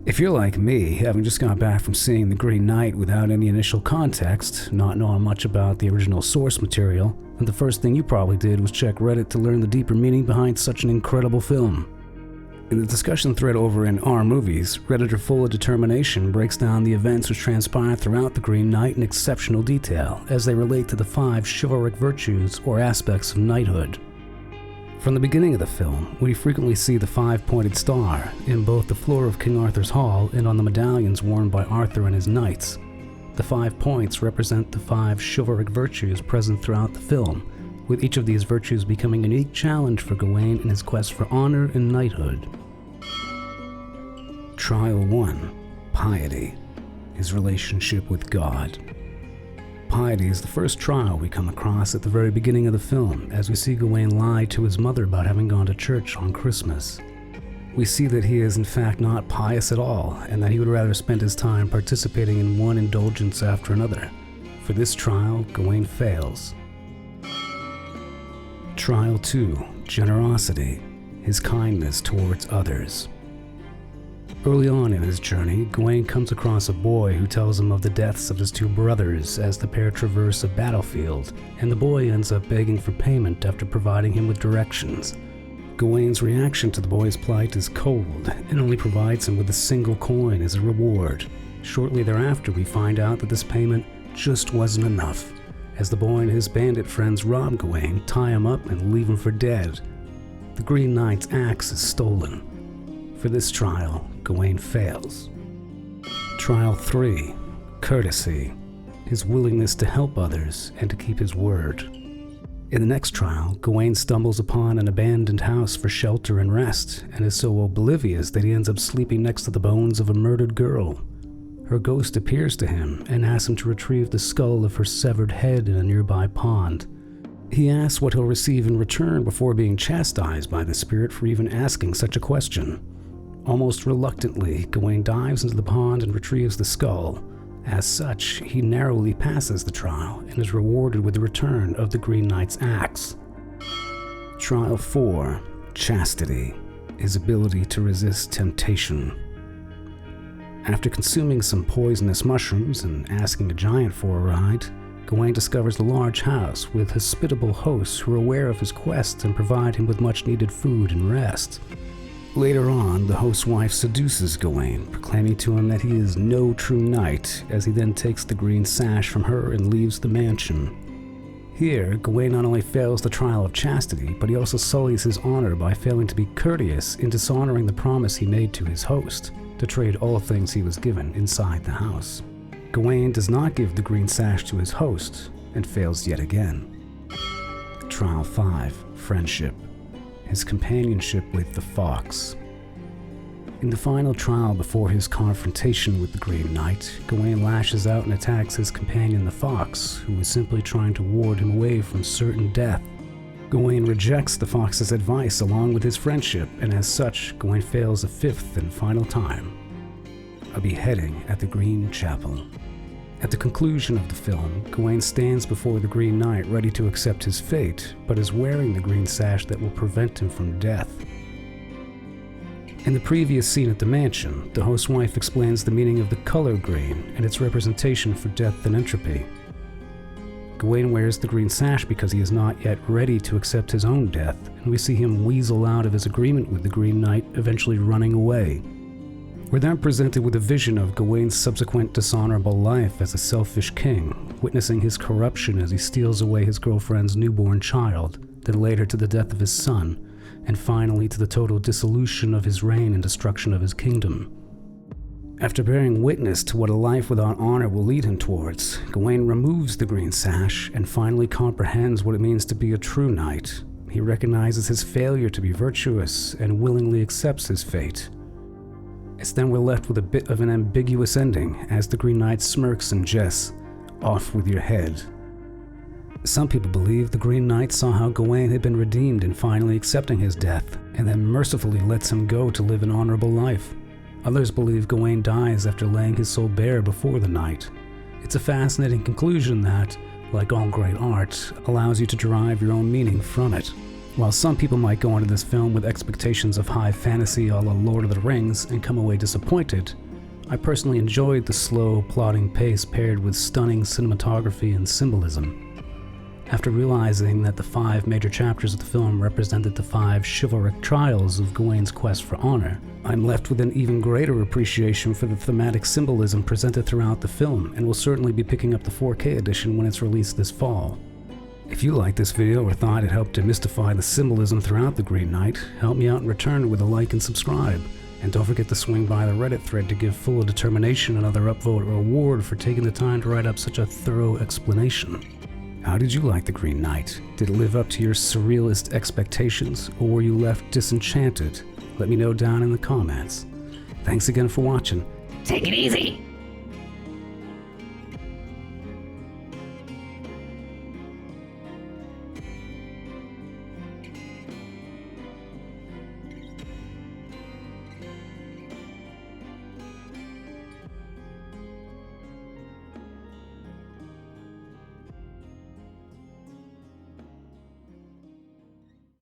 If you're like me, having just got back from seeing The Green Knight without any initial context, not knowing much about the original source material, then the first thing you probably did was check Reddit to learn the deeper meaning behind such an incredible film. In the discussion thread over in Our Movies, redditor FuIIofDETERMINATION breaks down the events which transpire throughout The Green Knight in exceptional detail as they relate to the 5 chivalric virtues or aspects of knighthood. From the beginning of the film, we frequently see the 5-pointed star in both the floor of King Arthur's Hall and on the medallions worn by Arthur and his knights. The 5 points represent the 5 chivalric virtues present throughout the film, with each of these virtues becoming a unique challenge for Gawain in his quest for honor and knighthood. Trial 1. Piety. His relationship with God. Piety is the first trial we come across at the very beginning of the film, as we see Gawain lie to his mother about having gone to church on Christmas. We see that he is in fact not pious at all, and that he would rather spend his time participating in one indulgence after another. For this trial, Gawain fails. Trial 2. Generosity. His kindness towards others. Early on in his journey, Gawain comes across a boy who tells him of the deaths of his 2 brothers as the pair traverse a battlefield, and the boy ends up begging for payment after providing him with directions. Gawain's reaction to the boy's plight is cold, and only provides him with a single coin as a reward. Shortly thereafter, we find out that this payment just wasn't enough, as the boy and his bandit friends rob Gawain, tie him up, and leave him for dead. The Green Knight's axe is stolen. For this trial, Gawain fails. Trial 3. Courtesy. His willingness to help others and to keep his word. In the next trial, Gawain stumbles upon an abandoned house for shelter and rest, and is so oblivious that he ends up sleeping next to the bones of a murdered girl. Her ghost appears to him and asks him to retrieve the skull of her severed head in a nearby pond. He asks what he'll receive in return before being chastised by the spirit for even asking such a question. Almost reluctantly, Gawain dives into the pond and retrieves the skull. As such, he narrowly passes the trial and is rewarded with the return of the Green Knight's axe. Trial 4. Chastity. His ability to resist temptation. After consuming some poisonous mushrooms and asking a giant for a ride, Gawain discovers a large house with hospitable hosts who are aware of his quest and provide him with much-needed food and rest. Later on, the host's wife seduces Gawain, proclaiming to him that he is no true knight, as he then takes the green sash from her and leaves the mansion. Here, Gawain not only fails the trial of chastity, but he also sullies his honor by failing to be courteous in dishonoring the promise he made to his host, to trade all things he was given inside the house. Gawain does not give the green sash to his host, and fails yet again. Trial 5. Friendship. His companionship with the fox. In the final trial before his confrontation with the Green Knight, Gawain lashes out and attacks his companion the fox, who is simply trying to ward him away from certain death. Gawain rejects the fox's advice along with his friendship, and as such, Gawain fails a 5th and final time. A beheading at the Green Chapel. At the conclusion of the film, Gawain stands before the Green Knight ready to accept his fate, but is wearing the green sash that will prevent him from death. In the previous scene at the mansion, the host's wife explains the meaning of the color green and its representation for death and entropy. Gawain wears the green sash because he is not yet ready to accept his own death, and we see him weasel out of his agreement with the Green Knight, eventually running away. We're then presented with a vision of Gawain's subsequent dishonorable life as a selfish king, witnessing his corruption as he steals away his girlfriend's newborn child, then later to the death of his son, and finally to the total dissolution of his reign and destruction of his kingdom. After bearing witness to what a life without honor will lead him towards, Gawain removes the green sash and finally comprehends what it means to be a true knight. He recognizes his failure to be virtuous and willingly accepts his fate. It's then we're left with a bit of an ambiguous ending as the Green Knight smirks and jests, "Off with your head." Some people believe the Green Knight saw how Gawain had been redeemed in finally accepting his death, and then mercifully lets him go to live an honorable life. Others believe Gawain dies after laying his soul bare before the knight. It's a fascinating conclusion that, like all great art, allows you to derive your own meaning from it. While some people might go into this film with expectations of high fantasy a la Lord of the Rings and come away disappointed, I personally enjoyed the slow, plodding pace paired with stunning cinematography and symbolism. After realizing that the 5 major chapters of the film represented the 5 chivalric trials of Gawain's quest for honor, I'm left with an even greater appreciation for the thematic symbolism presented throughout the film, and will certainly be picking up the 4K edition when it's released this fall. If you liked this video or thought it helped demystify the symbolism throughout The Green Knight, help me out in return with a like and subscribe. And don't forget to swing by the Reddit thread to give FuIIofDETERMINATION another upvote or award for taking the time to write up such a thorough explanation. How did you like The Green Knight? Did it live up to your surrealist expectations, or were you left disenchanted? Let me know down in the comments. Thanks again for watching. Take it easy.